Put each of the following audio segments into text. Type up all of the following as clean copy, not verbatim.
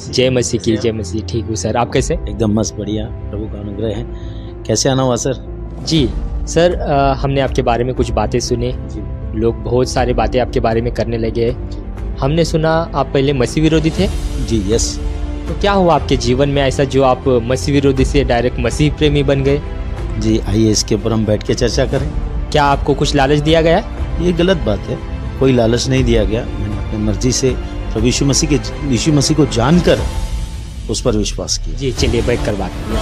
जय मसीह की जय मसीह। ठीक हूँ सर, आप कैसे? एकदम मस्त, बढ़िया, प्रभु का अनुग्रह है। कैसे आना हुआ सर? जी सर, हमने आपके बारे में कुछ बातें सुनी, लोग बहुत सारी बातें आपके बारे में करने लगे। हमने सुना आप पहले मसीह विरोधी थे। जी यस। तो क्या हुआ आपके जीवन में ऐसा जो आप मसीह विरोधी से डायरेक्ट मसीह प्रेमी बन गए? जी आइए इसके ऊपर हम बैठ के चर्चा करें। क्या आपको कुछ लालच दिया गया? ये गलत बात है, कोई लालच नहीं दिया गया। मैंने अपनी मर्जी से प्रभु यीशु मसीह को जानकर उस पर विश्वास किया। जी चलिए बैठ कर बात करें।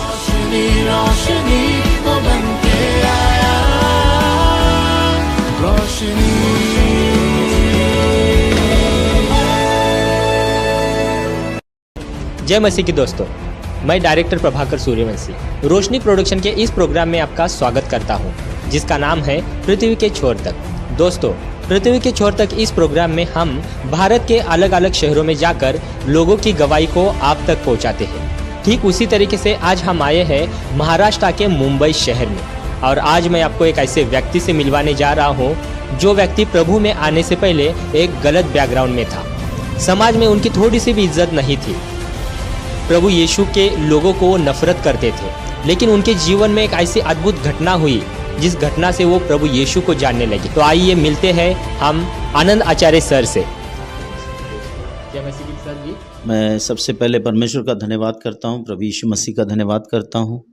जय मसीह की दोस्तों, मैं डायरेक्टर प्रभाकर सूर्यवंशी रोशनी प्रोडक्शन के इस प्रोग्राम में आपका स्वागत करता हूं, जिसका नाम है पृथ्वी के छोर तक। दोस्तों, पृथ्वी के छोर तक इस प्रोग्राम में हम भारत के अलग अलग शहरों में जाकर लोगों की गवाही को आप तक पहुंचाते हैं। ठीक उसी तरीके से आज हम आए हैं महाराष्ट्र के मुंबई शहर में, और आज मैं आपको एक ऐसे व्यक्ति से मिलवाने जा रहा हूं जो व्यक्ति प्रभु में आने से पहले एक गलत बैकग्राउंड में था। समाज में उनकी थोड़ी सी भी इज्जत नहीं थी। प्रभु यीशु के लोगों को नफरत करते थे, लेकिन उनके जीवन में एक ऐसी अद्भुत घटना हुई जिस घटना से वो प्रभु यीशु को जानने लगे। तो आइए मिलते हैं हम आनंद आचार्य सर से। जय मसीह सर जी। मैं सबसे पहले परमेश्वर का धन्यवाद करता हूँ, प्रभु यीशु मसीह का धन्यवाद करता हूँ,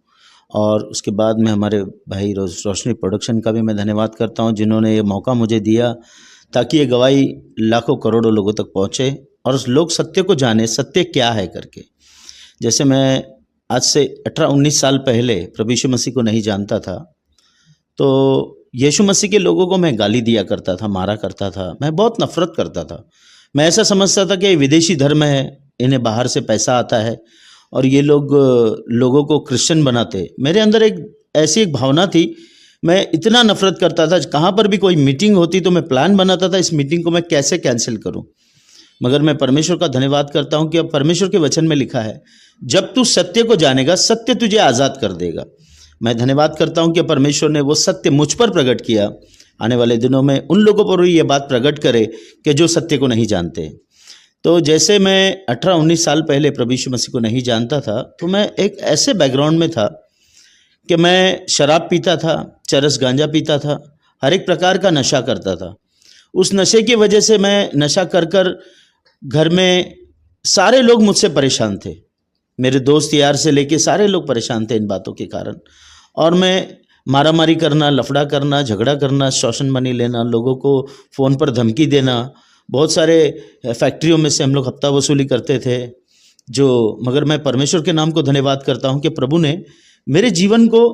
और उसके बाद में हमारे भाई रोशनी प्रोडक्शन का भी मैं धन्यवाद करता हूँ, जिन्होंने ये मौका मुझे दिया ताकि ये गवाही लाखों करोड़ों लोगों तक पहुँचे और लोग सत्य को जाने, सत्य क्या है करके। जैसे मैं आज से 18-19 साल पहले प्रभु यीशु मसीह को नहीं जानता था, तो यीशु मसीह के लोगों को मैं गाली दिया करता था, मारा करता था, मैं बहुत नफरत करता था। मैं ऐसा समझता था कि ये विदेशी धर्म है, इन्हें बाहर से पैसा आता है और ये लोगों को क्रिश्चियन बनाते। मेरे अंदर एक भावना थी, मैं इतना नफरत करता था। कहाँ पर भी कोई मीटिंग होती तो मैं प्लान बनाता था इस मीटिंग को मैं कैसे कैंसिल करूं। मगर मैं परमेश्वर का धन्यवाद करता हूं कि अब परमेश्वर के वचन में लिखा है, जब तू सत्य को जानेगा सत्य तुझे आज़ाद कर देगा। मैं धन्यवाद करता हूं कि परमेश्वर ने वो सत्य मुझ पर प्रकट किया। आने वाले दिनों में उन लोगों पर भी ये बात प्रकट करे कि जो सत्य को नहीं जानते। तो जैसे मैं 18-19 साल पहले प्रभु यीशु मसीह को नहीं जानता था, तो मैं एक ऐसे बैकग्राउंड में था कि मैं शराब पीता था, चरस गांजा पीता था, हर एक प्रकार का नशा करता था। उस नशे की वजह से मैं नशा कर घर में सारे लोग मुझसे परेशान थे। मेरे दोस्त यार से लेके सारे लोग परेशान थे इन बातों के कारण। और मैं मारामारी करना, लफड़ा करना, झगड़ा करना, शोषण मनी लेना, लोगों को फ़ोन पर धमकी देना। बहुत सारे फैक्ट्रियों में से हम लोग हफ्ता वसूली करते थे। मगर मैं परमेश्वर के नाम को धन्यवाद करता हूँ कि प्रभु ने मेरे जीवन को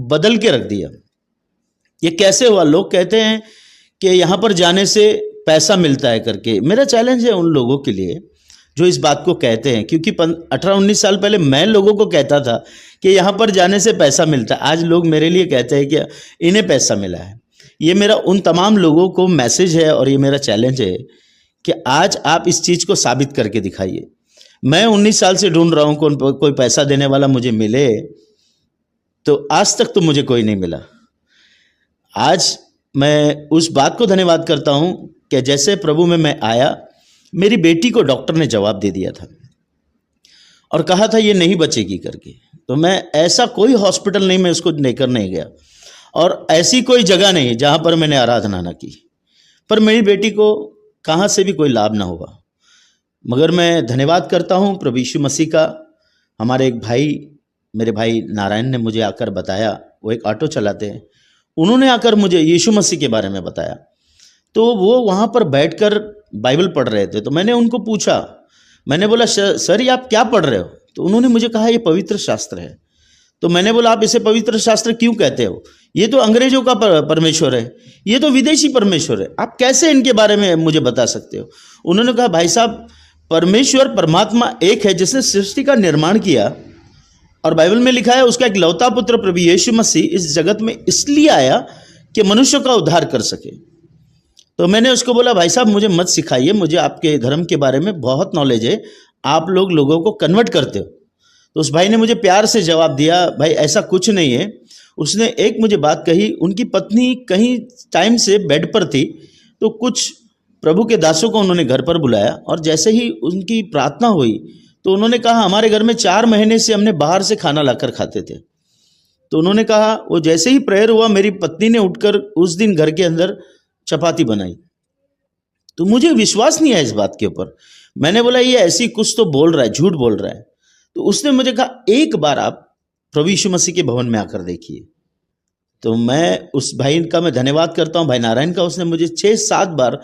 बदल के रख दिया। ये कैसे हुआ? लोग कहते हैं कि यहाँ पर जाने से पैसा मिलता है करके। मेरा चैलेंज है उन लोगों के लिए जो इस बात को कहते हैं, क्योंकि 18-19 साल पहले मैं लोगों को कहता था कि यहाँ पर जाने से पैसा मिलता है। आज लोग मेरे लिए कहते हैं कि इन्हें पैसा मिला है। ये मेरा उन तमाम लोगों को मैसेज है और ये मेरा चैलेंज है कि आज आप इस चीज़ को साबित करके दिखाइए। मैं 19 साल से ढूंढ रहा हूँ कोई पैसा देने वाला मुझे मिले, तो आज तक तो मुझे कोई नहीं मिला। आज मैं उस बात को धन्यवाद करता हूँ कि जैसे प्रभु में मैं आया, मेरी बेटी को डॉक्टर ने जवाब दे दिया था और कहा था ये नहीं बचेगी करके। तो मैं ऐसा कोई हॉस्पिटल नहीं, मैं उसको लेकर नहीं गया, और ऐसी कोई जगह नहीं जहाँ पर मैंने आराधना ना की, पर मेरी बेटी को कहाँ से भी कोई लाभ ना हुआ। मगर मैं धन्यवाद करता हूँ प्रभु यीशु मसीह का। हमारे एक भाई, मेरे भाई नारायण ने मुझे आकर बताया, वो एक ऑटो चलाते हैं, उन्होंने आकर मुझे यीशु मसीह के बारे में बताया। तो वो वहाँ पर बैठकर बाइबल पढ़ रहे थे। तो मैंने उनको पूछा, मैंने बोला सर ये आप क्या पढ़ रहे हो? तो उन्होंने मुझे कहा ये पवित्र शास्त्र है। तो मैंने बोला आप इसे पवित्र शास्त्र क्यों कहते हो? ये तो अंग्रेजों का परमेश्वर है, ये तो विदेशी परमेश्वर है, आप कैसे इनके बारे में मुझे बता सकते हो? उन्होंने कहा भाई साहब, परमेश्वर परमात्मा एक है जिसने सृष्टि का निर्माण किया, और बाइबल में लिखा है उसका एक लौता पुत्र प्रभु यीशु मसीह इस जगत में इसलिए आया कि मनुष्य का उद्धार कर सके। तो मैंने उसको बोला भाई साहब मुझे मत सिखाइए, मुझे आपके धर्म के बारे में बहुत नॉलेज है, आप लोगों को कन्वर्ट करते हो। तो उस भाई ने मुझे प्यार से जवाब दिया, भाई ऐसा कुछ नहीं है। उसने एक मुझे बात कही, उनकी पत्नी कहीं टाइम से बेड पर थी, तो कुछ प्रभु के दासों को उन्होंने घर पर बुलाया और जैसे ही उनकी प्रार्थना हुई तो उन्होंने कहा हमारे घर में 4 महीने से हमने बाहर से खाना लाकर खाते थे। तो उन्होंने कहा वो जैसे ही प्रेयर हुआ मेरी पत्नी ने उठकर उस दिन घर के अंदर चपाती बनाई। तो मुझे विश्वास नहीं आया इस बात के ऊपर। मैंने बोला ये ऐसी कुछ तो बोल रहा है, झूठ बोल रहा है। तो उसने मुझे कहा एक बार आप प्रभु यीशु मसीह के भवन में आकर देखिए। तो मैं उस भाई का मैं धन्यवाद करता हूँ, भाई नारायण का। उसने मुझे 6-7 बार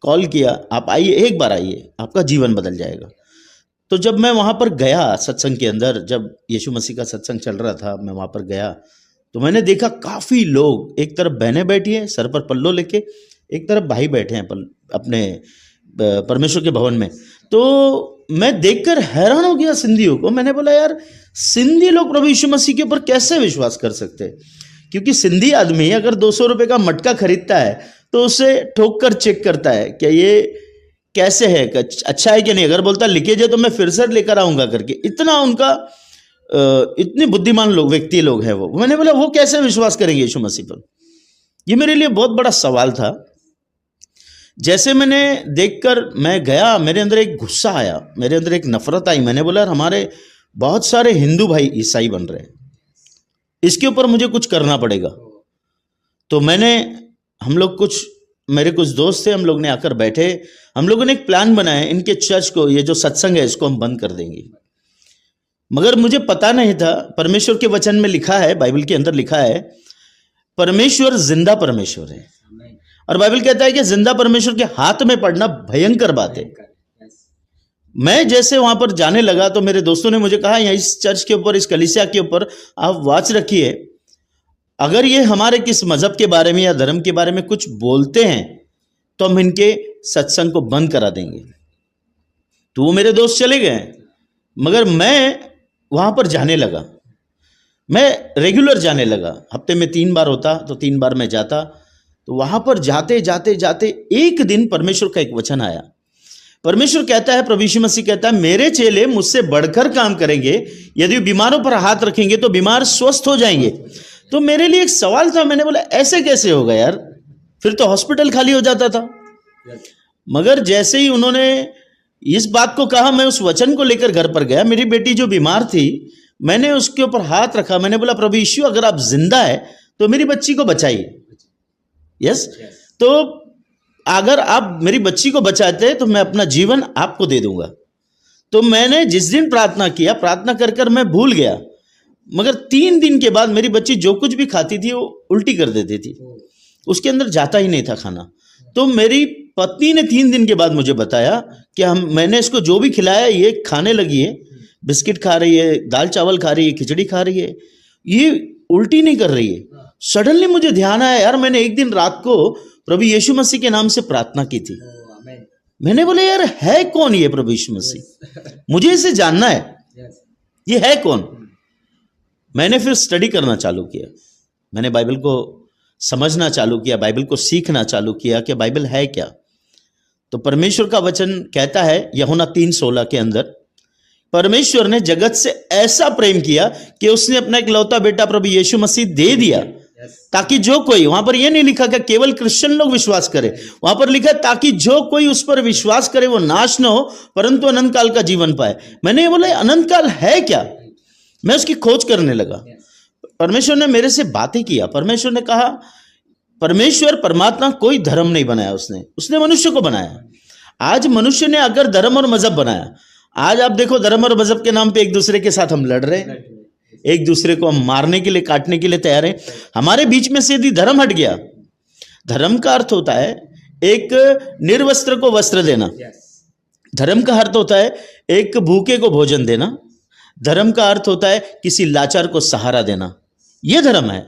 कॉल किया, आप आइए, एक बार आइए, आपका जीवन बदल जाएगा। तो जब मैं वहाँ पर गया सत्संग के अंदर, जब यीशु मसीह का सत्संग चल रहा था, मैं वहाँ पर गया तो मैंने देखा काफ़ी लोग, एक तरफ बहनें बैठी हैं सर पर पल्लो लेके, एक तरफ भाई बैठे हैं अपने परमेश्वर के भवन में। तो मैं देखकर हैरान हो गया सिंधियों को। मैंने बोला यार सिंधी लोग प्रभु यीशु मसीह के ऊपर कैसे विश्वास कर सकते हैं? क्योंकि सिंधी आदमी अगर 200 रुपये का मटका खरीदता है तो उसे ठोक कर चेक करता है कि ये कैसे है, अच्छा है कि नहीं। अगर बोलता लीकेज है तो मैं फिर से लेकर आऊँगा करके। इतना उनका इतने बुद्धिमान लोग, व्यक्ति लोग हैं वो। मैंने बोला वो कैसे विश्वास करेंगे यीशु मसीह पर? ये मेरे लिए बहुत बड़ा सवाल था। जैसे मैंने देखकर मैं गया, मेरे अंदर एक गुस्सा आया, मेरे अंदर एक नफरत आई। मैंने बोला हमारे बहुत सारे हिंदू भाई ईसाई बन रहे हैं, इसके ऊपर मुझे कुछ करना पड़ेगा। तो हम लोग मेरे कुछ दोस्त थे, हम लोग ने आकर बैठे, हम लोगों ने एक प्लान बनाया, इनके चर्च को, ये जो सत्संग है इसको हम बंद कर देंगे। मगर मुझे पता नहीं था, परमेश्वर के वचन में लिखा है, बाइबल के अंदर लिखा है, परमेश्वर जिंदा परमेश्वर है। और बाइबल कहता है कि जिंदा परमेश्वर के हाथ में पड़ना भयंकर बात है। मैं जैसे वहां पर जाने लगा तो मेरे दोस्तों ने मुझे कहा यहाँ इस चर्च के ऊपर, इस कलीसिया के ऊपर आप वॉच रखिए, अगर ये हमारे किस मजहब के बारे में या धर्म के बारे में कुछ बोलते हैं तो हम इनके सत्संग को बंद करा देंगे। तो वो मेरे दोस्त चले गए, मगर मैं वहां पर जाने लगा, मैं रेगुलर जाने लगा। हफ्ते में 3 बार होता तो 3 बार मैं जाता। तो वहां पर जाते जाते जाते एक दिन परमेश्वर का एक वचन आया। परमेश्वर कहता है, प्रभु यीशु मसीह कहता है, मेरे चेले मुझसे बढ़कर काम करेंगे, यदि बीमारों पर हाथ रखेंगे तो बीमार स्वस्थ हो जाएंगे। तो मेरे लिए एक सवाल था, मैंने बोला ऐसे कैसे होगा यार, फिर तो हॉस्पिटल खाली हो जाता था। मगर जैसे ही उन्होंने इस बात को कहा, मैं उस वचन को लेकर घर पर गया। मेरी बेटी जो बीमार थी, मैंने उसके ऊपर हाथ रखा, मैंने बोला प्रभु यीशु अगर आप जिंदा है तो मेरी बच्ची को बचाइए। यस, तो अगर आप मेरी बच्ची को बचाते हैं तो मैं अपना जीवन आपको दे दूंगा। तो मैंने जिस दिन प्रार्थना किया, प्रार्थना कर कर मैं भूल गया, मगर 3 दिन के बाद मेरी बच्ची जो कुछ भी खाती थी वो उल्टी कर देती थी, उसके अंदर जाता ही नहीं था खाना। तो मेरी पत्नी ने 3 दिन के बाद मुझे बताया कि मैंने इसको जो भी खिलाया ये खाने लगी है, बिस्किट खा रही है, दाल चावल खा रही है, खिचड़ी खा रही है, ये उल्टी नहीं कर रही है। सडनली मुझे ध्यान आया, यार मैंने एक दिन रात को प्रभु यीशु मसीह के नाम से प्रार्थना की थी। मैंने बोले यार है कौन ये प्रभु यीशु मसीह, मुझे इसे जानना है, ये है कौन। मैंने फिर स्टडी करना चालू किया, मैंने बाइबल को समझना चालू किया, बाइबल को सीखना चालू किया कि बाइबल है क्या। तो परमेश्वर का वचन कहता है यूहन्ना 3:16 के अंदर, परमेश्वर ने जगत से ऐसा प्रेम किया कि उसने अपना इकलौता बेटा प्रभु यीशु मसीह दे दिया, ताकि जो कोई, वहां पर यह नहीं लिखा कि केवल क्रिश्चियन लोग विश्वास करें, वहां पर लिखा ताकि जो कोई उस पर विश्वास करे वो नाश न हो परंतु अनंत काल का जीवन पाए। मैंने ये बोला अनंत काल है क्या, मैं उसकी खोज करने लगा। परमेश्वर ने मेरे से बातें किया। परमेश्वर ने कहा, परमेश्वर परमात्मा कोई धर्म नहीं बनाया, उसने मनुष्य को बनाया। आज मनुष्य ने अगर धर्म और मजहब बनाया, आज आप देखो धर्म और मजहब के नाम पे एक दूसरे के साथ हम लड़ रहे हैं, एक दूसरे को हम मारने के लिए, काटने के लिए तैयार हैं। हमारे बीच में से यदि धर्म हट गया, धर्म का अर्थ होता है एक निर्वस्त्र को वस्त्र देना, धर्म का अर्थ होता है एक भूखे को भोजन देना, धर्म का अर्थ होता है किसी लाचार को सहारा देना। यह धर्म है।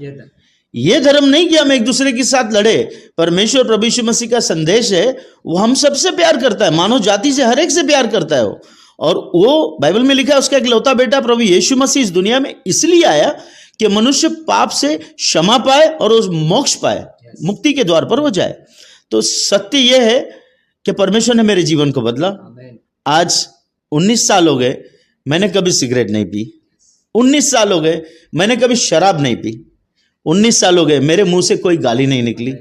ये धर्म नहीं कि हम एक दूसरे के साथ लड़े। परमेश्वर प्रभु यीशु मसीह का संदेश है, वो हम सबसे प्यार करता है, मानव जाति से हर एक से प्यार करता है वो। और वो बाइबल में लिखा है उसका इकलौता बेटा प्रभु यीशु मसीह इस दुनिया में इसलिए आया कि मनुष्य पाप से क्षमा पाए और उस मोक्ष पाए, मुक्ति के द्वार पर वो जाए। तो सत्य यह है कि परमेश्वर ने मेरे जीवन को बदला। आज 19 साल हो गए, मैंने कभी सिगरेट नहीं पी। 19 साल हो गए, मैंने कभी शराब नहीं पी। 19 साल हो गए, मेरे मुंह से कोई गाली नहीं निकली।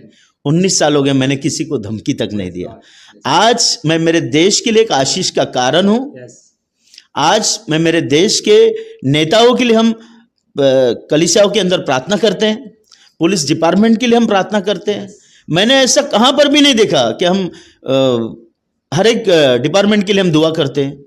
19 साल हो गए, मैंने किसी को धमकी तक नहीं दिया। आज मैं मेरे देश के लिए एक आशीष का कारण हूं। आज मैं मेरे देश के नेताओं के लिए, हम कलीसियाओं के अंदर प्रार्थना करते हैं, पुलिस डिपार्टमेंट के लिए हम प्रार्थना करते हैं। मैंने ऐसा कहां पर भी नहीं देखा कि हम हर एक डिपार्टमेंट के लिए हम दुआ करते हैं।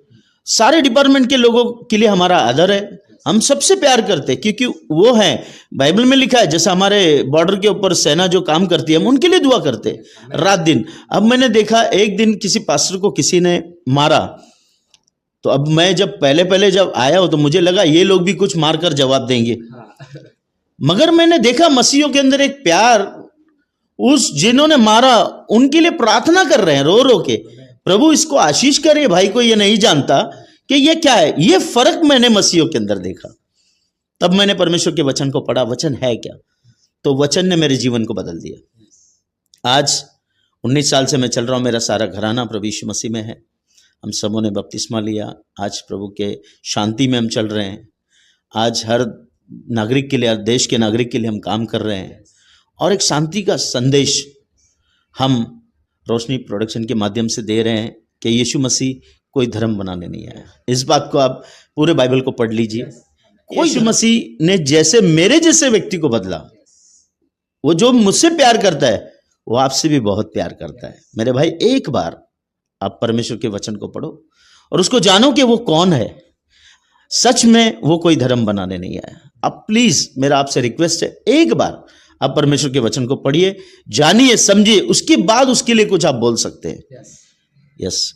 सारे डिपार्टमेंट के लोगों के लिए हमारा आदर है, हम सबसे प्यार करते हैं, क्योंकि वो हैं, बाइबल में लिखा है, जैसा हमारे बॉर्डर के ऊपर सेना जो काम करती है, हम उनके लिए दुआ करते हैं रात दिन। अब मैंने देखा एक दिन किसी पास्टर को किसी ने मारा, तो अब मैं जब पहले जब आया हो तो मुझे लगा ये लोग भी कुछ मारकर जवाब देंगे, मगर मैंने देखा मसीहियों के अंदर एक प्यार, उस जिन्होंने मारा उनके लिए प्रार्थना कर रहे हैं रो रो के, प्रभु इसको आशीष करे, भाई को ये नहीं जानता कि ये क्या है। ये फर्क मैंने मसीहियों के अंदर देखा। तब मैंने परमेश्वर के वचन को पढ़ा, वचन है क्या, तो वचन ने मेरे जीवन को बदल दिया। आज 19 साल से मैं चल रहा हूं, मेरा सारा घराना प्रभु यीशु मसीह में है। हम सबों ने बपतिस्मा लिया, आज प्रभु के शांति में हम चल रहे हैं। आज हर नागरिक के लिए, हर देश के नागरिक के लिए हम काम कर रहे हैं, और एक शांति का संदेश हम रोशनी प्रोडक्शन के माध्यम से दे रहे हैं कि यीशु मसीह कोई धर्म बनाने नहीं आया। इस बात को आप पूरे बाइबल को पढ़ लीजिए। यीशु मसीह ने जैसे मेरे जैसे व्यक्ति को बदला, वो जो मुझसे प्यार करता है वो आपसे भी बहुत प्यार करता है। मेरे भाई, एक बार आप परमेश्वर के वचन को पढ़ो और उसको जानो कि वो कौन है। सच में वो कोई धर्म बनाने नहीं आया। अब प्लीज मेरा आपसे रिक्वेस्ट है, एक बार आप परमेश्वर के वचन को पढ़िए, जानिए, समझिए, उसके बाद उसके लिए कुछ आप बोल सकते हैं। यस।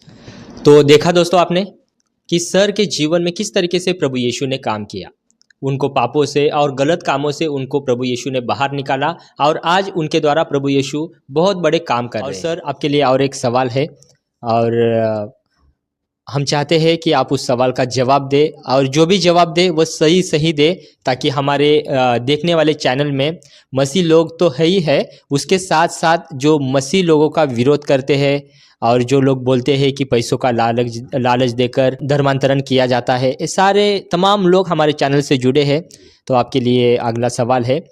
तो देखा दोस्तों आपने कि सर के जीवन में किस तरीके से प्रभु यीशु ने काम किया। उनको पापों से और गलत कामों से उनको प्रभु यीशु ने बाहर निकाला, और आज उनके द्वारा प्रभु यीशु बहुत बड़े काम कर रहे हैं। और सर, आपके लिए और एक सवाल है, और हम चाहते हैं कि आप उस सवाल का जवाब दे, और जो भी जवाब दे वो सही दे, ताकि हमारे देखने वाले चैनल में मसीह लोग तो है ही है, उसके साथ साथ जो मसीह लोगों का विरोध करते हैं और जो लोग बोलते हैं कि पैसों का लालच देकर धर्मांतरण किया जाता है, ये सारे तमाम लोग हमारे चैनल से जुड़े हैं। तो आपके लिए अगला सवाल है,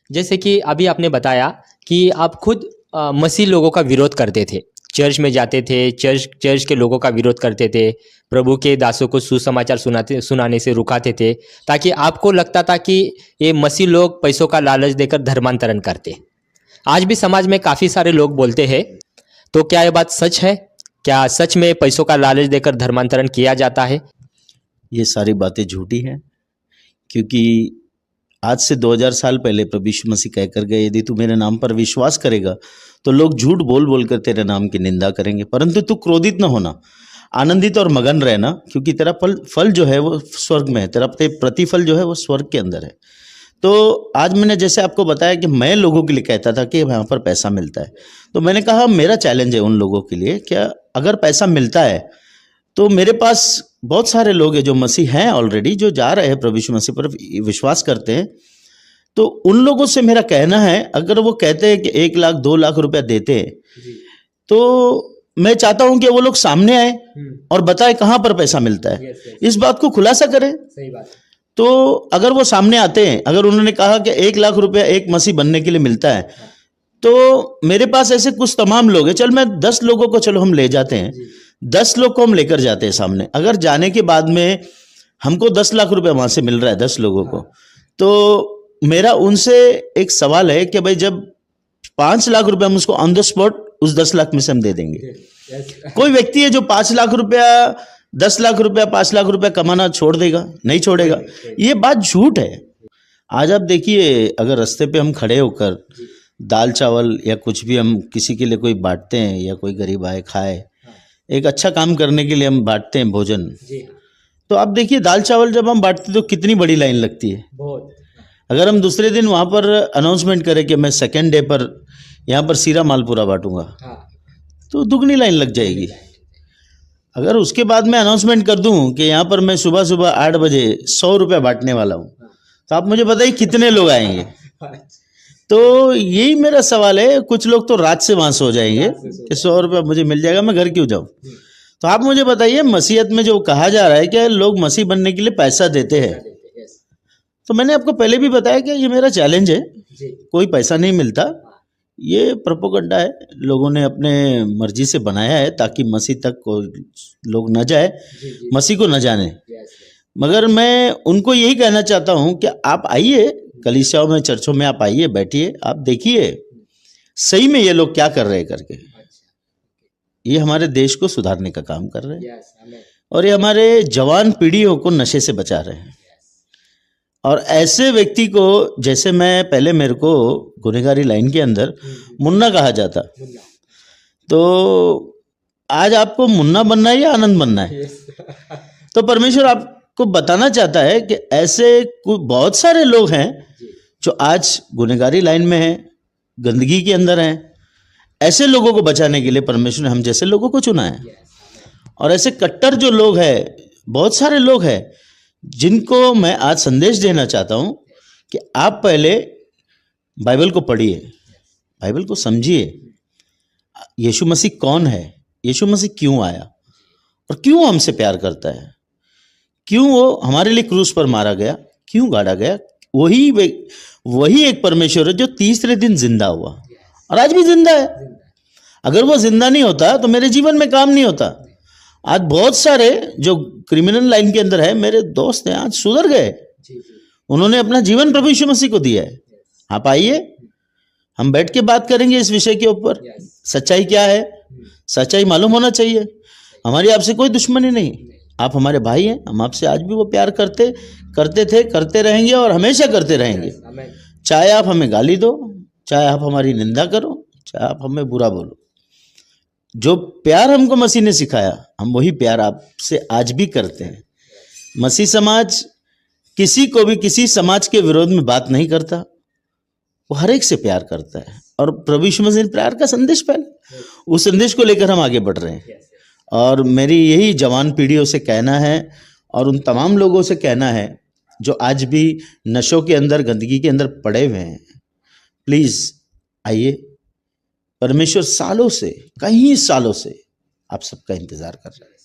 जैसे कि अभी आपने बताया कि आप खुद मसीह लोगों का विरोध करते थे, चर्च में जाते थे, चर्च के लोगों का विरोध करते थे, प्रभु के दासों को सुसमाचार सुनाने से रुकाते थे, ताकि आपको लगता था कि ये मसीह लोग पैसों का लालच देकर धर्मांतरण करते। आज भी समाज में काफ़ी सारे लोग बोलते हैं, तो क्या ये बात सच है? क्या सच में पैसों का लालच देकर धर्मांतरण किया जाता है? ये सारी बातें झूठी हैं, क्योंकि आज से 2000 साल पहले प्रभु यीशु मसीह कहकर गए, यदि तू मेरे नाम पर विश्वास करेगा तो लोग झूठ बोल बोल कर तेरे नाम की निंदा करेंगे, परंतु तू क्रोधित न होना, आनंदित और मगन रहना, क्योंकि तेरा फल जो है वो स्वर्ग में है, तेरा प्रतिफल जो है वो स्वर्ग के अंदर है। तो आज मैंने जैसे आपको बताया कि मैं लोगों के लिए कहता था कि यहाँ पर पैसा मिलता है, तो मैंने कहा मेरा चैलेंज है उन लोगों के लिए, क्या अगर पैसा मिलता है तो मेरे पास बहुत सारे लोग हैं जो मसीह हैं ऑलरेडी, जो जा रहे हैं प्रभु यीशु मसीह पर विश्वास करते हैं, तो उन लोगों से मेरा कहना है, अगर वो कहते हैं कि 1 लाख 2 लाख रुपया देते हैं, तो मैं चाहता हूं कि वो लोग सामने आए और बताए कहां पर पैसा मिलता है, इस बात को खुलासा करें। सही बात। तो अगर वो सामने आते हैं, अगर उन्होंने कहा कि 1 लाख रुपया एक मसीह बनने के लिए मिलता है, तो मेरे पास ऐसे कुछ तमाम लोग हैं, चल मैं 10 लोगों को चलो हम ले जाते हैं, 10 लोग को हम लेकर जाते हैं सामने। अगर जाने के बाद में हमको 10 लाख रुपया वहां से मिल रहा है 10 लोगों को, तो मेरा उनसे एक सवाल है कि भाई जब 5 लाख रुपया हम उसको ऑन द स्पॉट उस 10 लाख में से हम दे देंगे। कोई व्यक्ति है जो 5 लाख रुपया 10 लाख रुपया 5 लाख रुपया कमाना छोड़ देगा? नहीं छोड़ेगा। ये बात झूठ है। आज आप देखिए, अगर रास्ते पे हम खड़े होकर दाल चावल या कुछ भी हम किसी के लिए कोई बांटते हैं, या कोई गरीब आए खाए, एक अच्छा काम करने के लिए हम बांटते हैं भोजन, तो आप देखिए दाल चावल जब हम बांटते तो कितनी बड़ी लाइन लगती है। बहुत। अगर हम दूसरे दिन वहाँ पर अनाउंसमेंट करें कि मैं सेकेंड डे पर यहाँ पर सीरा मालपुरा बांटूंगा, तो दुगनी लाइन लग जाएगी। अगर उसके बाद मैं अनाउंसमेंट कर दूं कि यहाँ पर मैं सुबह सुबह 8 बजे 100 रुपया बांटने वाला हूँ, तो आप मुझे बताइए कितने लोग आएंगे। तो यही मेरा सवाल है, कुछ लोग तो रात से वहाँ सो जाएंगे कि 100 रुपया मुझे मिल जाएगा, मैं घर क्यों जाऊँ। तो आप मुझे बताइए, मसीहत में जो कहा जा रहा है कि लोग मसीह बनने के लिए पैसा देते हैं, तो मैंने आपको पहले भी बताया कि ये मेरा चैलेंज है, कोई पैसा नहीं मिलता, ये प्रोपोगंडा है, लोगों ने अपने मर्जी से बनाया है ताकि मसीह तक को लोग न जाए, मसीह को न जाने। मगर मैं उनको यही कहना चाहता हूँ कि आप आइए कलीसियाओं में, चर्चों में आप आइए, बैठिए, आप देखिए सही में ये लोग क्या कर रहे हैं करके। ये हमारे देश को सुधारने का काम कर रहे हैं और ये हमारे जवान पीढ़ियों को नशे से बचा रहे हैं। और ऐसे व्यक्ति को, जैसे मैं पहले, मेरे को गुनहगारी लाइन के अंदर मुन्ना कहा जाता, तो आज आपको मुन्ना बनना है या आनंद बनना है? तो परमेश्वर आपको बताना चाहता है कि ऐसे बहुत सारे लोग हैं जो आज गुनहगारी लाइन में हैं, गंदगी के अंदर हैं। ऐसे लोगों को बचाने के लिए परमेश्वर ने हम जैसे लोगों को चुना है। और ऐसे कट्टर जो लोग हैं, बहुत सारे लोग हैं जिनको मैं आज संदेश देना चाहता हूं कि आप पहले बाइबल को पढ़िए, बाइबल को समझिए। यीशु मसीह कौन है, यीशु मसीह क्यों आया और क्यों हमसे प्यार करता है, क्यों वो हमारे लिए क्रूस पर मारा गया, क्यों गाड़ा गया। वही एक परमेश्वर है जो तीसरे दिन जिंदा हुआ और आज भी जिंदा है। अगर वो जिंदा नहीं होता तो मेरे जीवन में काम नहीं होता। आज बहुत सारे जो क्रिमिनल लाइन के अंदर है, मेरे दोस्त हैं, आज सुधर गए, उन्होंने अपना जीवन प्रभु यीशु मसीह को दिया है। आप आइए, हम बैठ के बात करेंगे इस विषय के ऊपर। सच्चाई क्या है, सच्चाई मालूम होना चाहिए। हमारी आपसे कोई दुश्मनी नहीं, आप हमारे भाई हैं, हम आपसे आज भी वो प्यार करते थे, करते रहेंगे और हमेशा करते रहेंगे। चाहे आप हमें गाली दो, चाहे आप हमारी निंदा करो, चाहे आप हमें बुरा बोलो। जो प्यार हमको मसीह ने सिखाया, हम वही प्यार आपसे आज भी करते हैं। मसीह समाज किसी को भी किसी समाज के विरोध में बात नहीं करता, वो हर एक से प्यार करता है। और प्रभु यीशु मसीह ने प्यार का संदेश पहले, उस संदेश को लेकर हम आगे बढ़ रहे हैं। और मेरी यही जवान पीढ़ियों से कहना है और उन तमाम लोगों से कहना है जो आज भी नशों के अंदर, गंदगी के अंदर पड़े हुए हैं, प्लीज़ आइए। परमेश्वर सालों से, कई सालों से आप सबका इंतजार कर रहा है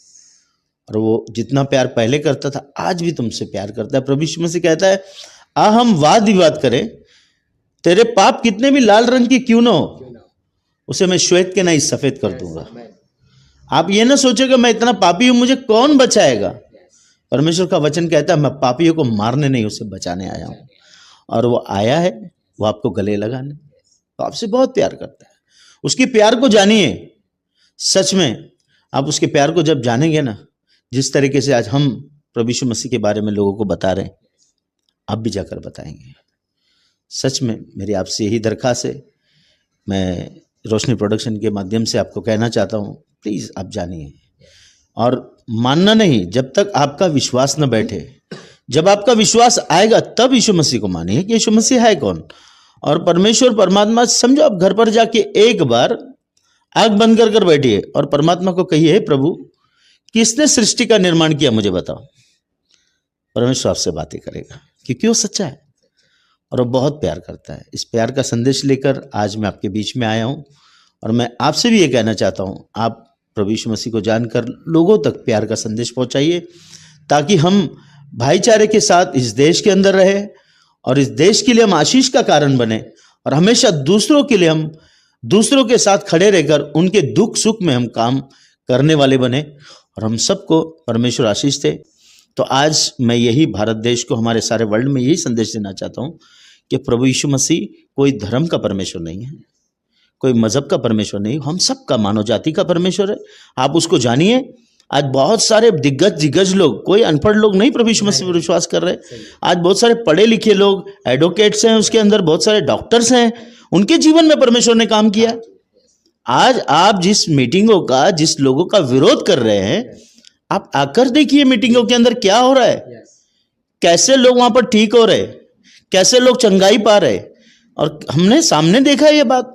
और वो जितना प्यार पहले करता था आज भी तुमसे प्यार करता है। प्रभु यीशु मसीह कहता है, आ हम वाद विवाद करें, तेरे पाप कितने भी लाल रंग के क्यों ना हो, उसे मैं श्वेत के नहीं सफेद कर दूंगा। आप ये ना सोचेगा मैं इतना पापी हूं, मुझे कौन बचाएगा। परमेश्वर का वचन कहता है, मैं पापियों को मारने नहीं, उसे बचाने आया हूं। और वो आया है, वो आपको गले लगाने, तो आपसे बहुत प्यार करता है। उसके प्यार को जानिए। सच में आप उसके प्यार को जब जानेंगे ना, जिस तरीके से आज हम प्रभु यीशु मसीह के बारे में लोगों को बता रहे हैं, आप भी जाकर बताएंगे। सच में मेरी आपसे यही दरख्वास्त है। मैं रोशनी प्रोडक्शन के माध्यम से आपको कहना चाहता हूँ, प्लीज़ आप जानिए और मानना नहीं जब तक आपका विश्वास न बैठे। जब आपका विश्वास आएगा तब यीशु मसीह को मानिए कि यीशु मसीह है कौन। और परमेश्वर परमात्मा, समझो आप घर पर जाके एक बार आंख बंद कर बैठिए और परमात्मा को कहिए, हे प्रभु, किसने सृष्टि का निर्माण किया, मुझे बताओ। परमेश्वर आपसे बातें करेगा क्योंकि वो सच्चा है और वो बहुत प्यार करता है। इस प्यार का संदेश लेकर आज मैं आपके बीच में आया हूँ और मैं आपसे भी ये कहना चाहता हूँ, आप प्रभु यीशु मसीह को जानकर लोगों तक प्यार का संदेश पहुँचाइए ताकि हम भाईचारे के साथ इस देश के अंदर रहे और इस देश के लिए हम आशीष का कारण बने और हमेशा दूसरों के लिए हम दूसरों के साथ खड़े रहकर उनके दुख सुख में हम काम करने वाले बने और हम सबको परमेश्वर आशीष दे। तो आज मैं यही भारत देश को, हमारे सारे वर्ल्ड में यही संदेश देना चाहता हूँ कि प्रभु यीशु मसीह कोई धर्म का परमेश्वर नहीं है, कोई मजहब का परमेश्वर नहीं, हम सबका, मानव जाति का परमेश्वर है। आप उसको जानिए। आज बहुत सारे दिग्गज लोग, कोई अनपढ़ लोग नहीं प्रभु यीशु मसीह पर विश्वास कर रहे। आज बहुत सारे पढ़े लिखे लोग, एडवोकेट्स हैं, उसके अंदर बहुत सारे डॉक्टर्स हैं, उनके जीवन में परमेश्वर ने काम किया। आज आप जिस मीटिंगों का, जिस लोगों का विरोध कर रहे हैं, आप आकर देखिए मीटिंगों के अंदर क्या हो रहा है, कैसे लोग वहां पर ठीक हो रहे, कैसे लोग चंगाई पा रहे। और हमने सामने देखा है ये बात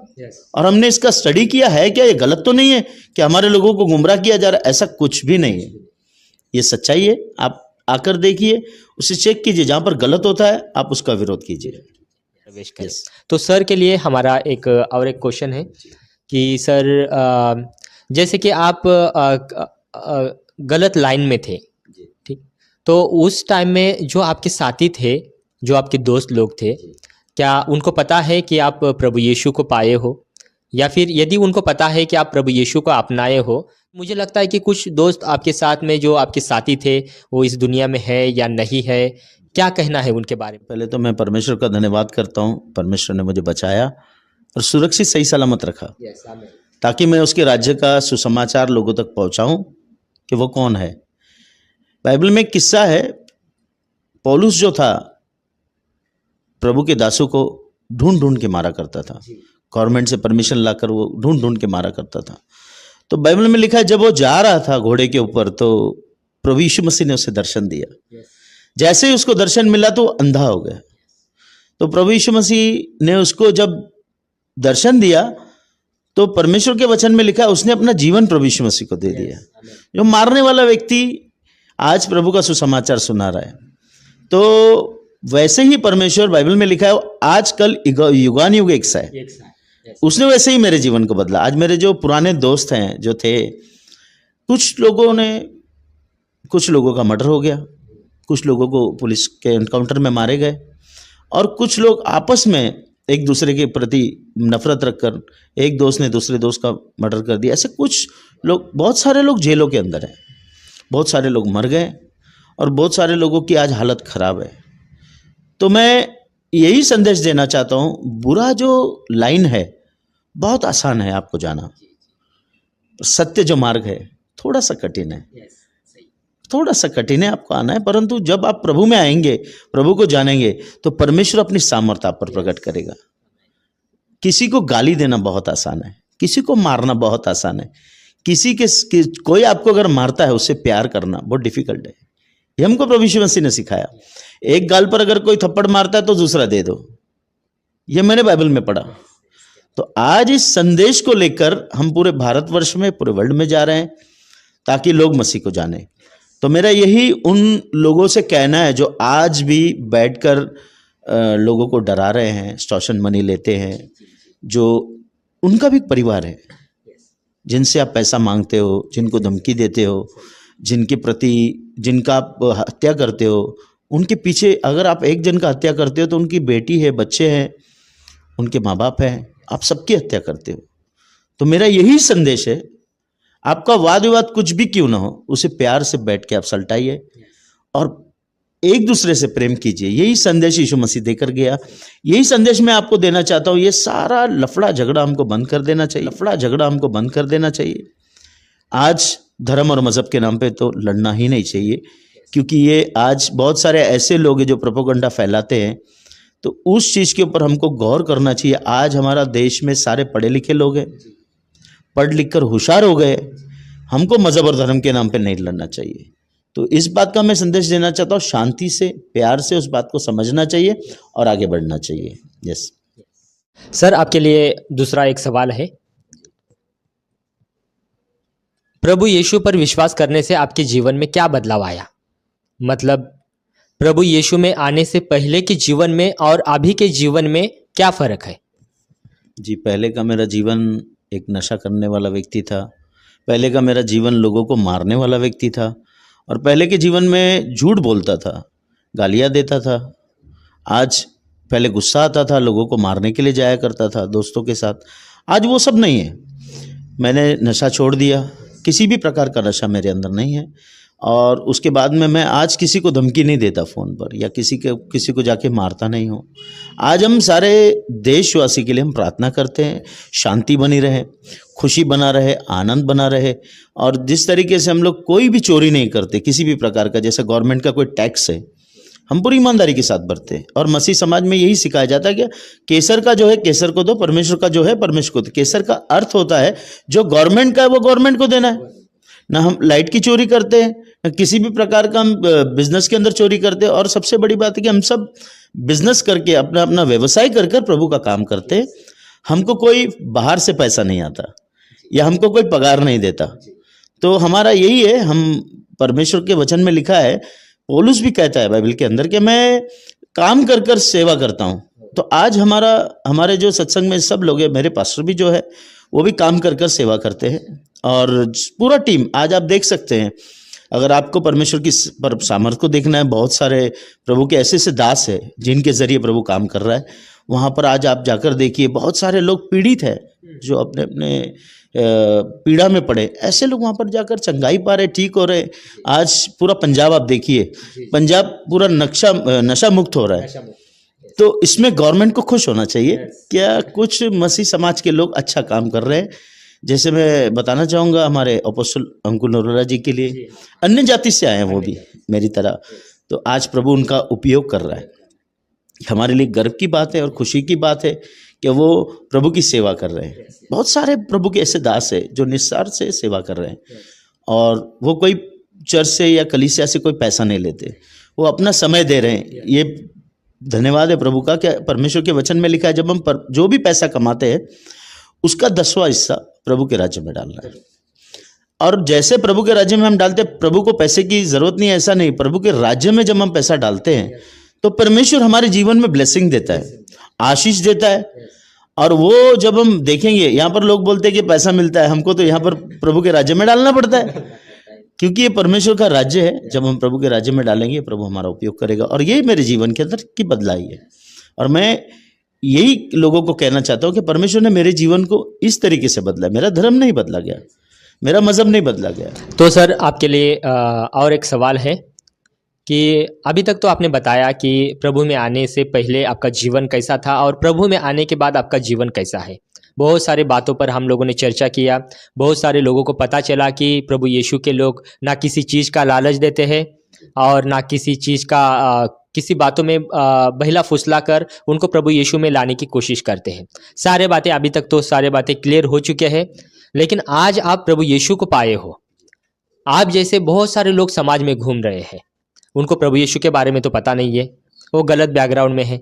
और हमने इसका स्टडी किया है। क्या ये गलत तो नहीं है कि हमारे लोगों को गुमराह किया जा रहा है? ऐसा कुछ भी नहीं है, ये सच्चाई है। आप आकर देखिए, उसे चेक कीजिए, जहां पर गलत होता है आप उसका विरोध कीजिए। प्रवेश करें। तो सर के लिए हमारा एक क्वेश्चन है कि सर, जैसे कि आप गलत लाइन में थे, ठीक, तो उस टाइम में जो आपके साथी थे, जो आपके दोस्त लोग थे, क्या उनको पता है कि आप प्रभु यीशु को पाए हो? या फिर यदि उनको पता है कि आप प्रभु यीशु को अपनाए हो, मुझे लगता है कि कुछ दोस्त आपके साथ में जो आपके साथी थे वो इस दुनिया में है या नहीं है, क्या कहना है उनके बारे में? पहले तो मैं परमेश्वर का धन्यवाद करता हूँ, परमेश्वर ने मुझे बचाया और सुरक्षित सही सलामत रखा, ताकि मैं उसके राज्य का सुसमाचार लोगों तक पहुँचाऊँ कि वो कौन है। बाइबल में एक किस्सा है, पौलुस जो था प्रभु के दासों को ढूंढ ढूंढ के मारा करता था, गवर्नमेंट से परमिशन लाकर वो ढूंढ ढूंढ के मारा करता था। तो बाइबल में लिखा है जब वो जा रहा था घोड़े के ऊपर तो प्रभु यीशु मसीह ने उसे दर्शन दिया। जैसे ही उसको दर्शन मिला तो वो अंधा हो गया। तो प्रभु यीशु मसीह ने उसको जब दर्शन दिया तो परमेश्वर के वचन में लिखा है उसने अपना जीवन प्रभु यीशु मसीह को दे दिया। जो मारने वाला व्यक्ति आज प्रभु का सुसमाचार सुना रहा है। तो वैसे ही परमेश्वर बाइबल में लिखा है आजकल युगान युग एक सा है, उसने वैसे ही मेरे जीवन को बदला। आज मेरे जो पुराने दोस्त हैं जो थे, कुछ लोगों का मर्डर हो गया, कुछ लोगों को पुलिस के एनकाउंटर में मारे गए और कुछ लोग आपस में एक दूसरे के प्रति नफरत रखकर एक दोस्त ने दूसरे दोस्त का मर्डर कर दिया। ऐसे कुछ लोग, बहुत सारे लोग जेलों के अंदर हैं, बहुत सारे लोग मर गए और बहुत सारे लोगों की आज हालत खराब है। तो मैं यही संदेश देना चाहता हूँ, बुरा जो लाइन है बहुत आसान है आपको जाना, सत्य जो मार्ग है थोड़ा सा कठिन है, थोड़ा सा कठिन है आपको आना है। परंतु जब आप प्रभु में आएंगे, प्रभु को जानेंगे तो परमेश्वर अपनी सामर्थ्य आप पर प्रकट करेगा। किसी को गाली देना बहुत आसान है, किसी को मारना बहुत आसान है, कोई आपको अगर मारता है उससे प्यार करना बहुत डिफिकल्ट है। ये हमको प्रभु यीशु मसीह ने सिखाया। एक गाल पर अगर कोई थप्पड़ मारता है तो दूसरा दे दो, ये मैंने बाइबल में पढ़ा। तो आज इस संदेश को लेकर हम पूरे भारतवर्ष में, पूरे वर्ल्ड में जा रहे हैं ताकि लोग मसीह को जाने। तो मेरा यही उन लोगों से कहना है जो आज भी बैठकर लोगों को डरा रहे हैं, एक्सटॉर्शन मनी लेते हैं, जो उनका भी परिवार है, जिनसे आप पैसा मांगते हो, जिनको धमकी देते हो, जिनका आप हत्या करते हो, उनके पीछे अगर आप एक जन का हत्या करते हो तो उनकी बेटी है, बच्चे हैं, उनके माँ बाप हैं, आप सबकी हत्या करते हो। तो मेरा यही संदेश है, आपका वाद विवाद कुछ भी क्यों ना हो, उसे प्यार से बैठ के आप सलटाइए और एक दूसरे से प्रेम कीजिए। यही संदेश यीशु मसीह देकर गया, यही संदेश मैं आपको देना चाहता हूँ। ये सारा लफड़ा झगड़ा हमको बंद कर देना चाहिए, आज धर्म और मजहब के नाम पे तो लड़ना ही नहीं चाहिए, क्योंकि ये आज बहुत सारे ऐसे लोग हैं जो प्रोपेगेंडा फैलाते हैं। तो उस चीज़ के ऊपर हमको गौर करना चाहिए। आज हमारा देश में सारे पढ़े लिखे लोग हैं, पढ़ लिख कर होशियार हो गए, हमको मजहब और धर्म के नाम पे नहीं लड़ना चाहिए। तो इस बात का मैं संदेश देना चाहता हूँ, शांति से, प्यार से उस बात को समझना चाहिए और आगे बढ़ना चाहिए। यस सर, आपके लिए दूसरा एक सवाल है। प्रभु यीशु पर विश्वास करने से आपके जीवन में क्या बदलाव आया? मतलब प्रभु यीशु में आने से पहले के जीवन में और अभी के जीवन में क्या फ़र्क है? जी, पहले का मेरा जीवन एक नशा करने वाला व्यक्ति था, पहले का मेरा जीवन लोगों को मारने वाला व्यक्ति था, और पहले के जीवन में झूठ बोलता था, गालियाँ देता था। आज पहले गुस्सा आता था, लोगों को मारने के लिए जाया करता था दोस्तों के साथ। आज वो सब नहीं है। मैंने नशा छोड़ दिया, किसी भी प्रकार का नशा मेरे अंदर नहीं है। और उसके बाद में मैं आज किसी को धमकी नहीं देता फ़ोन पर, या किसी को जाके मारता नहीं हूँ। आज हम सारे देशवासी के लिए हम प्रार्थना करते हैं, शांति बनी रहे, खुशी बना रहे, आनंद बना रहे। और जिस तरीके से हम लोग कोई भी चोरी नहीं करते किसी भी प्रकार का, जैसे गवर्नमेंट का कोई टैक्स है, हम पूरी ईमानदारी के साथ भरते हैं। और मसीह समाज में यही सिखाया जाता है कि केसर का जो है केसर को दो, परमेश्वर का जो है परमेश्वर को दो। केसर का अर्थ होता है जो गवर्नमेंट का है वो गवर्नमेंट को देना है। ना हम लाइट की चोरी करते हैं, ना किसी भी प्रकार का हम बिजनेस के अंदर चोरी करते हैं। और सबसे बड़ी बात है कि हम सब बिजनेस करके अपना अपना व्यवसाय कर कर प्रभु का काम करते हैं। हमको कोई बाहर से पैसा नहीं आता या हमको कोई पगार नहीं देता। तो हमारा यही है, हम परमेश्वर के वचन में लिखा है, पौलुस भी कहता है बाइबल के अंदर कि मैं काम कर कर सेवा करता हूँ। तो आज हमारे जो सत्संग में सब लोग हैं, मेरे पास्टर भी जो है वो भी काम कर कर सेवा करते हैं। और पूरा टीम आज आप देख सकते हैं, अगर आपको परमेश्वर की सामर्थ को देखना है, बहुत सारे प्रभु के ऐसे ऐसे दास है जिनके जरिए प्रभु काम कर रहा है। वहाँ पर आज आप जाकर देखिए, बहुत सारे लोग पीड़ित है, जो अपने अपने पीड़ा में पड़े, ऐसे लोग वहाँ पर जाकर चंगाई पा रहे, ठीक हो रहे। आज पूरा पंजाब आप देखिए, पंजाब पूरा नशा मुक्त हो रहा है। तो इसमें गवर्नमेंट को खुश होना चाहिए। क्या कुछ मसीह समाज के लोग अच्छा काम कर रहे हैं। जैसे मैं बताना चाहूँगा हमारे अपोस्टल अंकुल नरोला जी के लिए, अन्य जाति से आए हैं वो भी मेरी तरह, तो आज प्रभु उनका उपयोग कर रहा है। हमारे लिए गर्व की बात है और खुशी की बात है कि वो प्रभु की सेवा कर रहे हैं। बहुत सारे प्रभु के ऐसे दास हैं जो निस्सार से सेवा कर रहे हैं, और वो कोई चर्च से या कलीसिया से कोई पैसा नहीं लेते, वो अपना समय दे रहे हैं। ये धन्यवाद है प्रभु का कि परमेश्वर के वचन में लिखा है, जब हम जो भी पैसा कमाते हैं उसका 10वां हिस्सा प्रभु के राज्य में डालना है। और जैसे प्रभु के राज्य में हम डालते हैं, प्रभु को पैसे की जरूरत नहीं है ऐसा नहीं, प्रभु के राज्य में जब हम पैसा डालते हैं तो परमेश्वर हमारे जीवन में ब्लेसिंग देता है, आशीष देता है। और वो जब हम देखेंगे, यहाँ पर लोग बोलते हैं कि पैसा मिलता है, हमको तो यहाँ पर प्रभु के राज्य में डालना पड़ता है, क्योंकि ये परमेश्वर का राज्य है। जब हम प्रभु के राज्य में डालेंगे, प्रभु हमारा उपयोग करेगा। और यही मेरे जीवन के अंदर की बदलाई है, और मैं यही लोगों को कहना चाहता हूँ कि परमेश्वर ने मेरे जीवन को इस तरीके से बदला। मेरा धर्म नहीं बदला गया, मेरा मजहब नहीं बदला गया। तो सर आपके लिए और एक सवाल है कि अभी तक तो आपने बताया कि प्रभु में आने से पहले आपका जीवन कैसा था और प्रभु में आने के बाद आपका जीवन कैसा है। बहुत सारे बातों पर हम लोगों ने चर्चा किया। बहुत सारे लोगों को पता चला कि प्रभु यीशु के लोग ना किसी चीज़ का लालच देते हैं और ना किसी चीज़ का किसी बातों में बहला फुसला कर उनको प्रभु यीशु में लाने की कोशिश करते हैं। सारे बातें अभी तक तो सारे बातें क्लियर हो चुके हैं, लेकिन आज आप प्रभु यीशु को पाए हो। आप जैसे बहुत सारे लोग समाज में घूम रहे हैं, उनको प्रभु यीशु के बारे में तो पता नहीं है, वो गलत बैकग्राउंड में है।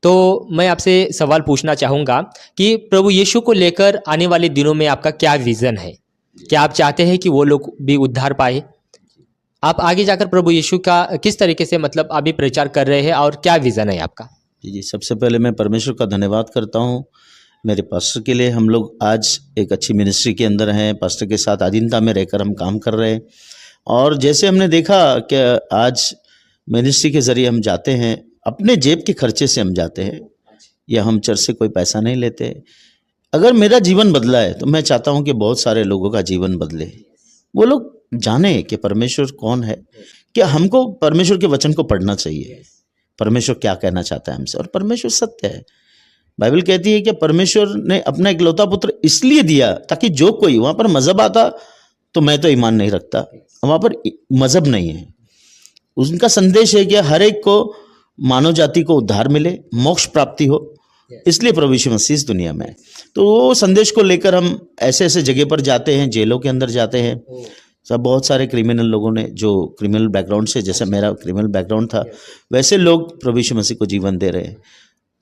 तो मैं आपसे सवाल पूछना चाहूँगा कि प्रभु यीशु को लेकर आने वाले दिनों में आपका क्या विज़न है? क्या आप चाहते हैं कि वो लोग भी उद्धार पाए? आप आगे जाकर प्रभु यीशु का किस तरीके से मतलब अभी प्रचार कर रहे हैं और क्या विज़न है आपका? जी, सबसे पहले मैं परमेश्वर का धन्यवाद करता हूँ मेरे पास्टर के लिए। हम लोग आज एक अच्छी मिनिस्ट्री के अंदर हैं, पास्टर के साथ अधीनता में रहकर हम काम कर रहे हैं। और जैसे हमने देखा कि आज मिनिस्ट्री के ज़रिए हम जाते हैं, अपने जेब के खर्चे से हम जाते हैं, या हम चर्च से कोई पैसा नहीं लेते। अगर मेरा जीवन बदला है तो मैं चाहता हूँ कि बहुत सारे लोगों का जीवन बदले, वो लोग जाने कि परमेश्वर कौन है। कि हमको परमेश्वर के वचन को पढ़ना चाहिए, परमेश्वर क्या कहना चाहता है हमसे, और परमेश्वर सत्य है। बाइबल कहती है कि परमेश्वर ने अपना इकलौता पुत्र इसलिए दिया ताकि जो कोई, वहाँ पर मजहब आता तो मैं तो ईमान नहीं रखता, वहाँ पर मजहब नहीं है। उनका संदेश है कि हर एक को मानव जाति को उद्धार मिले, मोक्ष प्राप्ति हो, इसलिए प्रभु यीशु मसीह इस दुनिया में है। तो वो संदेश को लेकर हम ऐसे ऐसे जगह पर जाते हैं, जेलों के अंदर जाते हैं। सब बहुत सारे क्रिमिनल लोगों ने, जो क्रिमिनल बैकग्राउंड से, जैसे मेरा क्रिमिनल बैकग्राउंड था, वैसे लोग प्रभु यीशु मसीह को जीवन दे रहे हैं।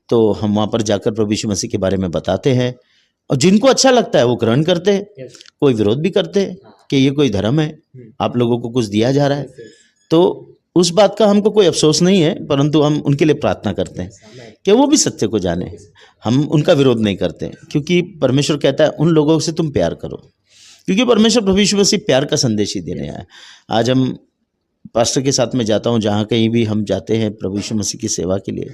तो हम वहाँ पर जाकर प्रभु यीशु मसीह के बारे में बताते हैं, और जिनको अच्छा लगता है वो ग्रहण करते हैं, कोई विरोध भी करते हैं कि ये कोई धर्म है, आप लोगों को कुछ दिया जा रहा है। तो उस बात का हमको कोई अफसोस नहीं है, परंतु हम उनके लिए प्रार्थना करते हैं कि वो भी सत्य को जाने। हम उनका विरोध नहीं करते, क्योंकि परमेश्वर कहता है उन लोगों से तुम प्यार करो, क्योंकि परमेश्वर प्रभु यीशु मसीह प्यार का संदेश ही देने आया। आज हम पास्टर के साथ में जाता हूँ, जहाँ कहीं भी हम जाते हैं प्रभु यीशु मसीह की सेवा के लिए,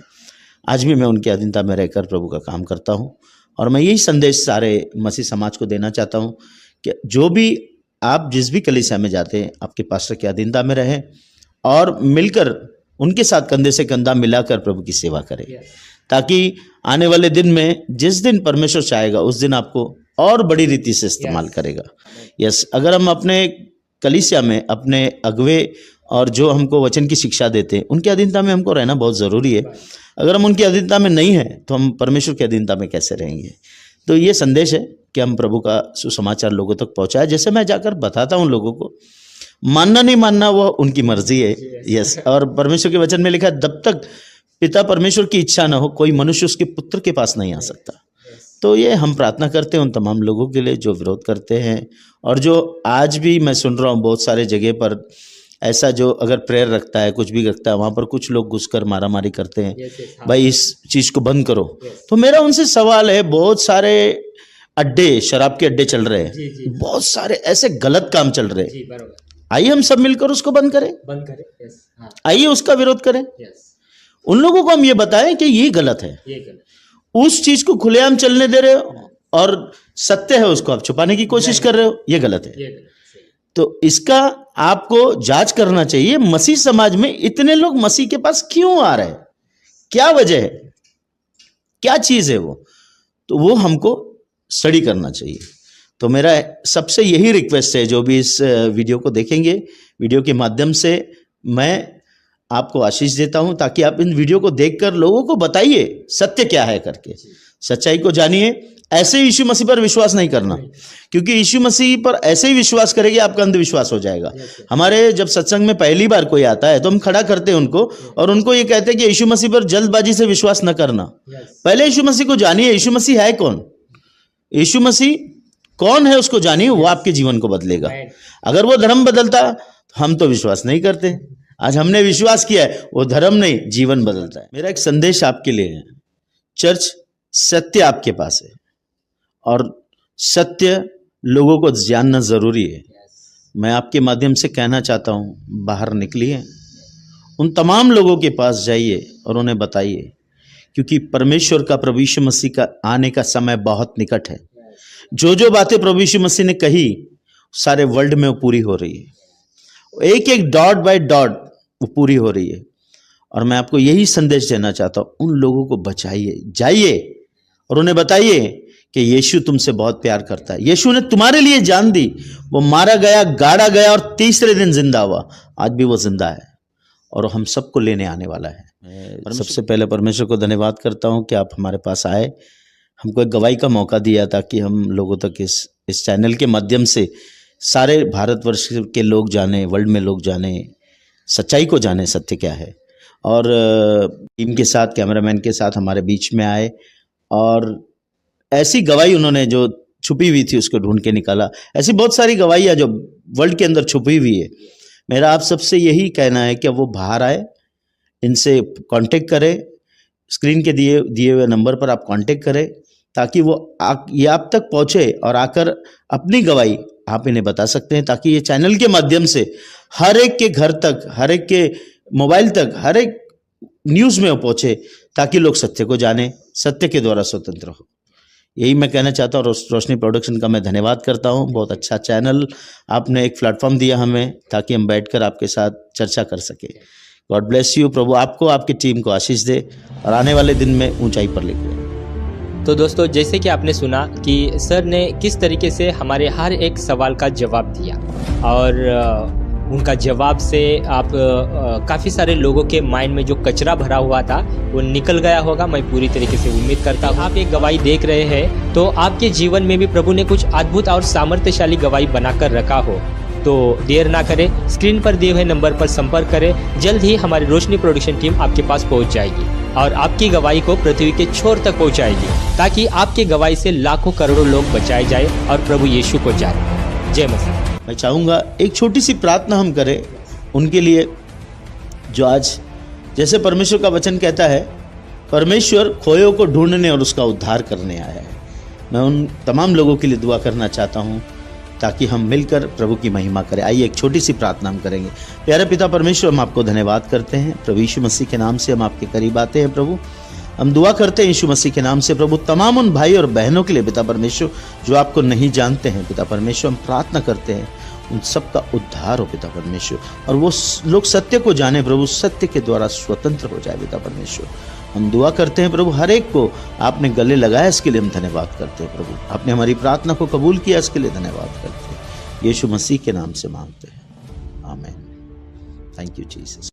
आज भी मैं उनके अधीनता में रहकर प्रभु का काम करता हूँ। और मैं यही संदेश सारे मसीह समाज को देना चाहता हूँ कि जो भी आप जिस भी कलीसिया में जाते हैं, आपके पास्टर के अधीनता में रहें और मिलकर उनके साथ कंधे से कंधा मिलाकर प्रभु की सेवा करें, ताकि आने वाले दिन में जिस दिन परमेश्वर चाहेगा उस दिन आपको और बड़ी रीति से इस्तेमाल करेगा। अगर हम अपने कलीसिया में अपने अगुवे और जो हमको वचन की शिक्षा देते हैं, उनके अधीनता में हमको रहना बहुत ज़रूरी है। अगर हम उनकी अधीनता में नहीं हैं तो हम परमेश्वर की अधीनता में कैसे रहेंगे। तो ये संदेश है कि हम प्रभु का सुसमाचार लोगों तक पहुँचाए। जैसे मैं जाकर बताता हूँ लोगों को, मानना नहीं मानना वो उनकी मर्जी है। यस, और परमेश्वर के वचन में लिखा है, जब तक पिता परमेश्वर की इच्छा न हो कोई मनुष्य उसके पुत्र के पास नहीं आ सकता। तो ये हम प्रार्थना करते हैं उन तमाम लोगों के लिए जो विरोध करते हैं, और जो आज भी मैं सुन रहा हूँ बहुत सारे जगह पर ऐसा, जो अगर प्रेयर रखता है, कुछ भी रखता है, वहाँ पर कुछ लोग घुसकर मारामारी करते हैं, भाई इस चीज़ को बंद करो। तो मेरा उनसे सवाल है, बहुत सारे अड्डे, शराब के अड्डे चल रहे हैं, बहुत सारे ऐसे गलत काम चल रहे हैं, आइए हम सब मिलकर उसको बंद करें। आइए उसका विरोध करें। उन लोगों को हम ये बताएं कि ये गलत है। उस चीज को खुलेआम चलने दे रहे हो, और सत्य है उसको आप छुपाने की कोशिश कर रहे हो, ये गलत है। तो इसका आपको जांच करना चाहिए। मसीह समाज में इतने लोग मसीह के पास क्यों आ रहे हैं, क्या वजह है, क्या चीज है वो, तो वो हमको स्टडी करना चाहिए। तो मेरा सबसे यही रिक्वेस्ट है, जो भी इस वीडियो को देखेंगे, वीडियो के माध्यम से मैं आपको आशीष देता हूं, ताकि आप इन वीडियो को देखकर लोगों को बताइए सत्य क्या है करके, सच्चाई को जानिए। ऐसे यीशु मसीह पर विश्वास नहीं करना, क्योंकि यीशु मसीह पर ऐसे ही विश्वास करेंगे आपका अंधविश्वास हो जाएगा। हमारे जब सत्संग में पहली बार कोई आता है तो हम खड़ा करते हैं उनको और उनको ये कहते हैं कि यीशु मसीह पर जल्दबाजी से विश्वास न करना। पहले यीशु मसीह को जानिए, यीशु मसीह है कौन, यीशु मसीह कौन है उसको जानिए, वो आपके जीवन को बदलेगा। अगर वो धर्म बदलता हम तो विश्वास नहीं करते, आज हमने विश्वास किया है, वो धर्म नहीं जीवन बदलता है। मेरा एक संदेश आपके लिए है, चर्च सत्य आपके पास है और सत्य लोगों को जानना जरूरी है। मैं आपके माध्यम से कहना चाहता हूं, बाहर निकलिए, उन तमाम लोगों के पास जाइए और उन्हें बताइए, क्योंकि परमेश्वर का प्रभु यीशु मसीह का आने का समय बहुत निकट है। जो जो बातें प्रभु यीशु मसीह ने कही सारे वर्ल्ड में वो पूरी हो रही है, एक एक डॉट बाय डॉट वो पूरी हो रही है। और मैं आपको यही संदेश देना चाहता हूं, उन लोगों को बचाइए, जाइए और उन्हें बताइए कि यीशु तुमसे बहुत प्यार करता है। यीशु ने तुम्हारे लिए जान दी, वो मारा गया, गाड़ा गया और तीसरे दिन जिंदा हुआ। आज भी वो जिंदा है और हम सबको लेने आने वाला है। सबसे पहले परमेश्वर को धन्यवाद करता हूं कि आप हमारे पास आए, हमको एक गवाही का मौका दिया ताकि हम लोगों तक इस चैनल के माध्यम से सारे भारतवर्ष के लोग जाने, वर्ल्ड में लोग जाने, सच्चाई को जाने, सत्य क्या है। और टीम के साथ, कैमरामैन के साथ हमारे बीच में आए और ऐसी गवाही उन्होंने जो छुपी हुई थी उसको ढूंढ के निकाला। ऐसी बहुत सारी गवाहियाँ जो वर्ल्ड के अंदर छुपी हुई है। मेरा आप सबसे यही कहना है कि वो बाहर आए, इनसे कांटेक्ट करें, स्क्रीन के दिए हुए नंबर पर आप कांटेक्ट करें, ताकि वो ये आप तक पहुँचे और आकर अपनी गवाही आप इन्हें बता सकते हैं, ताकि ये चैनल के माध्यम से हर एक के घर तक, हर एक के मोबाइल तक, हर एक न्यूज़ में वो पहुँचे, ताकि लोग सत्य को जाने, सत्य के द्वारा स्वतंत्र हो। यही मैं कहना चाहता हूँ। रोशनी प्रोडक्शन का मैं धन्यवाद करता हूँ। बहुत अच्छा चैनल, आपने एक प्लेटफॉर्म दिया हमें ताकि हम बैठकर आपके साथ चर्चा कर सके। God bless you. प्रभु आपको, आपकी टीम को आशीष दे और आने वाले दिन में ऊंचाई पर लेके जाए। तो दोस्तों, जैसे कि आपने सुना कि सर ने किस तरीके से हमारे हर एक सवाल का जवाब दिया और उनका जवाब से आप काफ़ी सारे लोगों के माइंड में जो कचरा भरा हुआ था वो निकल गया होगा, मैं पूरी तरीके से उम्मीद करता हूँ। आप एक गवाही देख रहे हैं तो आपके जीवन में भी प्रभु ने कुछ अद्भुत और सामर्थ्यशाली गवाही बनाकर रखा हो, तो देर ना करें, स्क्रीन पर दिए हुए नंबर पर संपर्क करें। जल्द ही हमारी रोशनी प्रोडक्शन टीम आपके पास पहुंच जाएगी और आपकी गवाही को पृथ्वी के छोर तक पहुंचाएगी, ताकि आपकी गवाही से लाखों करोड़ों लोग बचाए जाए और प्रभु यीशु को जाने। जय मसीह। मैं चाहूँगा एक छोटी सी प्रार्थना हम करें उनके लिए, जो आज, जैसे परमेश्वर का वचन कहता है, परमेश्वर खोयों को ढूंढने और उसका उद्धार करने आया है। मैं उन तमाम लोगों के लिए दुआ करना चाहता हूँ ताकि हम मिलकर प्रभु की महिमा करें। आइए एक छोटी सी प्रार्थना हम करेंगे। प्यारे पिता परमेश्वर, हम आपको धन्यवाद करते हैं। प्रभु यीशु मसीह के नाम से हम आपके करीब आते हैं। प्रभु हम दुआ करते हैं यीशु मसीह के नाम से। प्रभु तमाम उन भाई और बहनों के लिए पिता परमेश्वर जो आपको नहीं जानते हैं, पिता परमेश्वर हम प्रार्थना करते हैं उन सब का उद्धार हो पिता परमेश्वर, और वो लोग सत्य को जाने प्रभु, सत्य के द्वारा स्वतंत्र हो जाए पिता परमेश्वर। हम दुआ करते हैं प्रभु, हर एक को आपने गले लगाया, इसके लिए हम धन्यवाद करते हैं प्रभु। आपने हमारी प्रार्थना को कबूल किया, इसके लिए धन्यवाद करते हैं। यीशु मसीह के नाम से मांगते हैं, आमीन। Thank you Jesus.